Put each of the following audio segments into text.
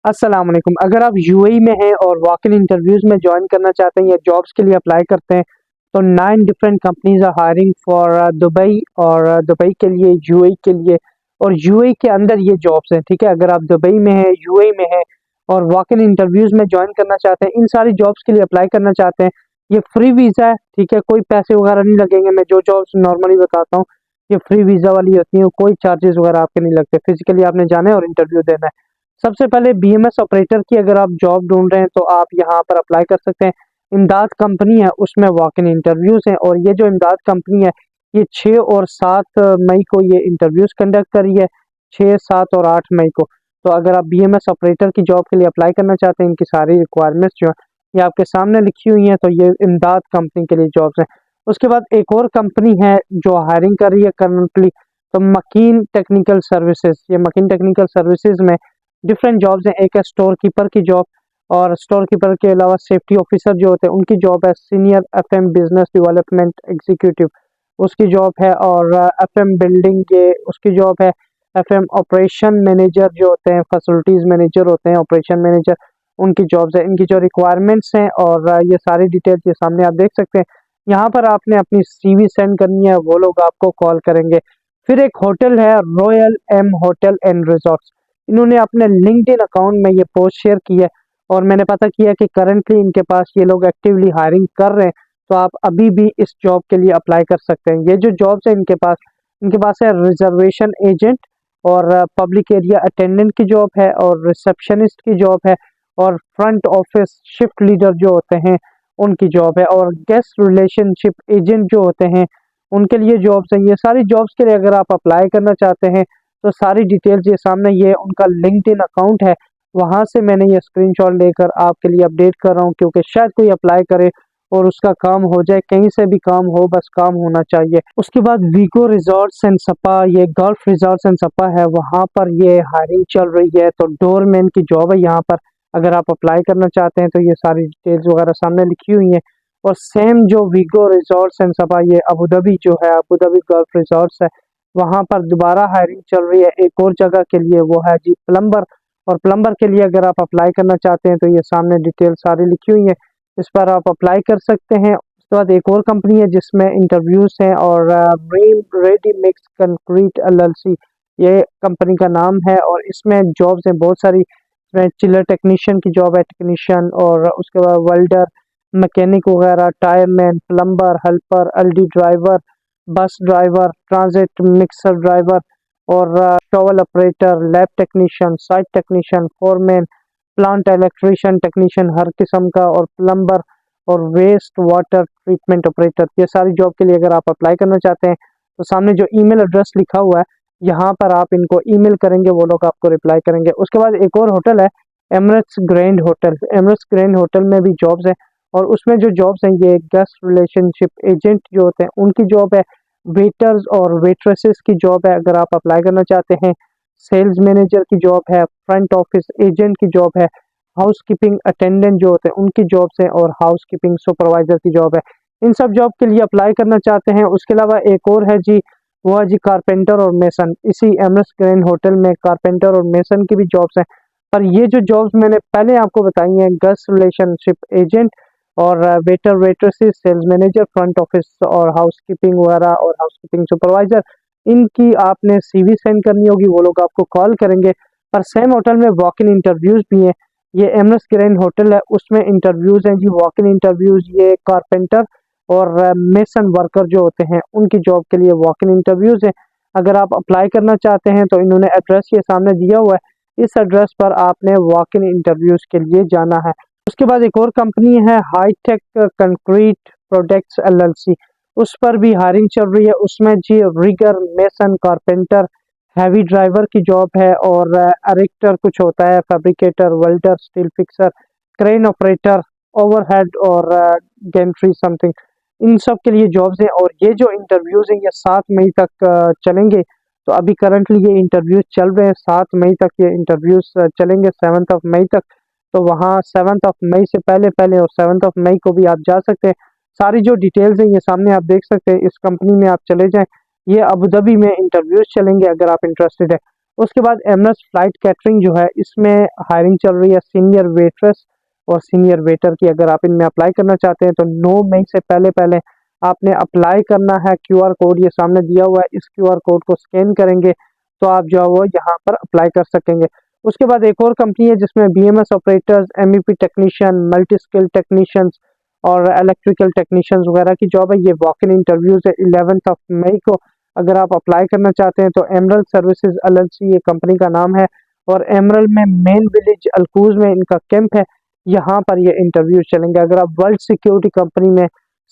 अस्सलाम वालेकुम। अगर आप यूएई में हैं और वॉक इन इंटरव्यूज़ में जॉइन करना चाहते हैं या जॉब्स के लिए अप्लाई करते हैं, तो 9 different companies are hiring for Dubai और दुबई के लिए, यूएई के लिए और यूएई के अंदर ये जॉब्स हैं, ठीक है? अगर आप दुबई में हैं, यूएई में हैं और वॉक इन इंटरव्यूज़ में जॉइन करना चाहते हैं, इन सारी जॉब्स के लिए अप्लाई करना चाहते हैं, ये फ्री वीज़ा है, ठीक है? कोई पैसे वगैरह नहीं लगेंगे। मैं जो जॉब्स नॉर्मली बताता हूँ, ये फ्री वीज़ा वाली होती हैं, कोई चार्जेज़ वगैरह आपके नहीं लगते। फिज़िकली आपने जाना है और इंटरव्यू देना है। सबसे पहले बीएमएस ऑपरेटर की अगर आप जॉब ढूंढ रहे हैं तो आप यहाँ पर अप्लाई कर सकते हैं। इमदाद कंपनी है, उसमें वॉक इन इंटरव्यूज़ हैं और ये जो इमदाद कंपनी है, ये 6 और 7 मई को ये इंटरव्यूज़ कंडक्ट कर रही है, 6, 7 और 8 मई को। तो अगर आप बीएमएस ऑपरेटर की जॉब के लिए अप्लाई करना चाहते हैं, इनकी सारी रिक्वायरमेंट्स जो हैं, ये आपके सामने लिखी हुई हैं, तो ये इमदाद कंपनी के लिए जॉब्स हैं। उसके बाद एक और कंपनी है जो हायरिंग कर रही है करंटली, तो मकीन टेक्निकल सर्विसेज। ये मकीन टेक्निकल सर्विसेज में डिफरेंट जॉब्स हैं। एक है स्टोर कीपर की जॉब और स्टोर कीपर के अलावा सेफ्टी ऑफिसर जो होते हैं उनकी जॉब है, senior FM business development executive उसकी जॉब है, और एफएम बिल्डिंग ये उसकी जॉब है। एफएम ऑपरेशन मैनेजर जो होते हैं, फैसिलिटीज मैनेजर होते हैं, ऑपरेशन मैनेजर, उनकी जॉब्स है। इनकी जो रिक्वायरमेंट्स हैं और ये सारी डिटेल्स ये सामने आप देख सकते हैं। यहाँ पर आपने अपनी सीवी सेंड करनी है, वो लोग आपको कॉल करेंगे। फिर एक होटल है, royal M hotel and resorts. इन्होंने अपने लिंक्डइन अकाउंट में ये पोस्ट शेयर की है और मैंने पता किया कि करंटली इनके पास ये लोग एक्टिवली हायरिंग कर रहे हैं, तो आप अभी भी इस जॉब के लिए अप्लाई कर सकते हैं। ये जो जॉब्स है इनके पास है रिजर्वेशन एजेंट और पब्लिक एरिया अटेंडेंट की जॉब है और रिसेप्शनिस्ट की जॉब है और फ्रंट ऑफिस शिफ्ट लीडर जो होते हैं उनकी जॉब है और गेस्ट रिलेशनशिप एजेंट जो होते हैं उनके लिए जॉब्स हैं। ये सारी जॉब्स के लिए अगर आप अप्लाई करना चाहते हैं तो सारी डिटेल्स ये सामने, ये उनका लिंक्डइन अकाउंट है, वहां से मैंने ये स्क्रीनशॉट लेकर आपके लिए अपडेट कर रहा हूँ, क्योंकि शायद कोई अप्लाई करे और उसका काम हो जाए। कहीं से भी काम हो, बस काम होना चाहिए। उसके बाद वीगो रिजॉर्ट्स एंड सपा, ये गल्फ रिजॉर्ट्स एंड सपा है, वहां पर ये हायरिंग चल रही है, तो डोरमैन की जॉब है यहाँ पर। अगर आप अप्लाई करना चाहते हैं तो ये सारी डिटेल्स वगैरह सामने लिखी हुई हैं। और सेम जो वीगो रिजॉर्ट्स एंड सपा, ये अबू धाबी जो है, अबू धाबी गल्फ रिजॉर्ट्स है, वहां पर दोबारा हायरिंग चल रही है एक और जगह के लिए, वो है जी प्लम्बर। और प्लम्बर के लिए अगर आप अप्लाई करना चाहते हैं तो ये सामने डिटेल सारी लिखी हुई है, इस पर आप अप्लाई कर सकते हैं। उसके बाद एक और कंपनी है जिसमें इंटरव्यूज हैं और रेडी मिक्स कंक्रीट एलएलसी, ये कंपनी का नाम है और इसमें जॉब्स हैं बहुत सारी। इसमें चिलर टेक्नीशियन की जॉब है, टेक्नीशियन, और उसके बाद वेल्डर, मैकेनिक वगैरह, tyreman, plumber, helper, LD driver, bus driver, transit mixer driver और shovel operator, lab technician, site technician, foreman, plant electrician technician हर किस्म का, और प्लम्बर और वेस्ट वाटर ट्रीटमेंट ऑपरेटर। ये सारी जॉब के लिए अगर आप अप्लाई करना चाहते हैं तो सामने जो ईमेल एड्रेस लिखा हुआ है, यहाँ पर आप इनको ईमेल करेंगे, वो लोग आपको रिप्लाई करेंगे। उसके बाद एक और होटल है, Emirates grand hotel. Emirates grand hotel में भी जॉब्स हैं और उसमें जो जॉब्स हैं, ये गेस्ट रिलेशनशिप एजेंट जो होते हैं उनकी जॉब है, वेटर्स और वेट्रेसेस की जॉब है अगर आप अप्लाई करना चाहते हैं, सेल्स मैनेजर की जॉब है, फ्रंट ऑफिस एजेंट की जॉब है, हाउस कीपिंग अटेंडेंट जो होते हैं उनकी जॉब्स हैं और हाउस कीपिंग सुपरवाइजर की जॉब है। इन सब जॉब के लिए अप्लाई करना चाहते हैं। उसके अलावा एक और है जी, वो है जी कारपेंटर और मेसन। इसी एमएस ग्रैंड होटल में कारपेंटर और मेसन की भी जॉब्स हैं। पर ये जो जॉब्स मैंने पहले आपको बताई हैं, गेस्ट रिलेशनशिप एजेंट और waiter waitresses, sales manager, front office और हाउसकीपिंग वगैरह और हाउसकीपिंग सुपरवाइजर, इनकी आपने सीवी सेंड करनी होगी, वो लोग आपको कॉल करेंगे। पर सेम होटल में वॉक इन इंटरव्यूज भी हैं। ये एमएस ग्रैंड होटल है, उसमें इंटरव्यूज हैं जी, वॉक इन इंटरव्यूज। ये कारपेंटर और मेसन वर्कर जो होते हैं उनकी जॉब के लिए वॉक इन इंटरव्यूज हैं। अगर आप अप्लाई करना चाहते हैं तो इन्होंने एड्रेस ये सामने दिया हुआ है, इस एड्रेस पर आपने वॉक इन इंटरव्यूज के लिए जाना है। उसके बाद एक और कंपनी है, हाईटेक कंक्रीट प्रोडक्ट्स एलएलसी, उस पर भी हायरिंग चल रही है। उसमें जी rigger, mason, carpenter, heavy driver की जॉब है और एरेक्टर कुछ होता है, fabricator, welder, steel fixer, crane operator, overhead और गेंट्री समथिंग, इन सब के लिए जॉब्स हैं। और ये जो इंटरव्यूज हैं ये 7 मई तक चलेंगे। तो अभी करंटली ये इंटरव्यूज चल रहे हैं, 7 मई तक ये इंटरव्यूज चलेंगे, 7 मई तक। तो वहाँ 7 मई से पहले पहले और 7 मई को भी आप जा सकते हैं। सारी जो डिटेल्स हैं ये सामने आप देख सकते हैं। इस कंपनी में आप चले जाएं, ये अबू धाबी में इंटरव्यूज चलेंगे अगर आप इंटरेस्टेड है। उसके बाद एमरेट्स फ्लाइट कैटरिंग जो है इसमें हायरिंग चल रही है सीनियर वेट्रेस और सीनियर वेटर की। अगर आप इनमें अप्लाई करना चाहते हैं तो 9 मई से पहले पहले आपने अप्लाई करना है। क्यूआर कोड ये सामने दिया हुआ है, इस क्यूआर कोड को स्कैन करेंगे तो आप जो है वो यहाँ पर अप्लाई कर सकेंगे। उसके बाद एक और कंपनी है जिसमें BMS operators, MEP technician, multi skill technicians और इलेक्ट्रिकल टेक्नीशियंस वगैरह की जॉब है। ये वॉक इन इंटरव्यूज है 11 मई को। अगर आप अप्लाई करना चाहते हैं तो एमरल सर्विसेज एलएलसी ये कंपनी का नाम है और एमरल में मेन विलेज अलकूज में इनका कैंप है। यहाँ पर ये इंटरव्यू चलेंगे। अगर आप वर्ल्ड सिक्योरिटी कंपनी में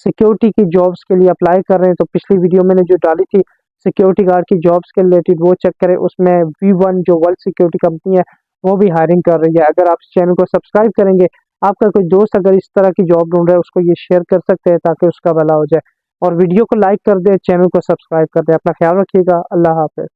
सिक्योरिटी की जॉब्स के लिए अप्लाई कर रहे हैं तो पिछली वीडियो मैंने जो डाली थी सिक्योरिटी गार्ड की जॉब्स के रिलेटेड वो चेक करें। उसमें V1 जो वर्ल्ड सिक्योरिटी कंपनी है वो भी हायरिंग कर रही है। अगर आप इस चैनल को सब्सक्राइब करेंगे, आपका कोई दोस्त अगर इस तरह की जॉब ढूंढ रहा है उसको ये शेयर कर सकते हैं ताकि उसका भला हो जाए। और वीडियो को लाइक कर दे, चैनल को सब्सक्राइब कर दे। अपना ख्याल रखिएगा। अल्लाह हाफिज।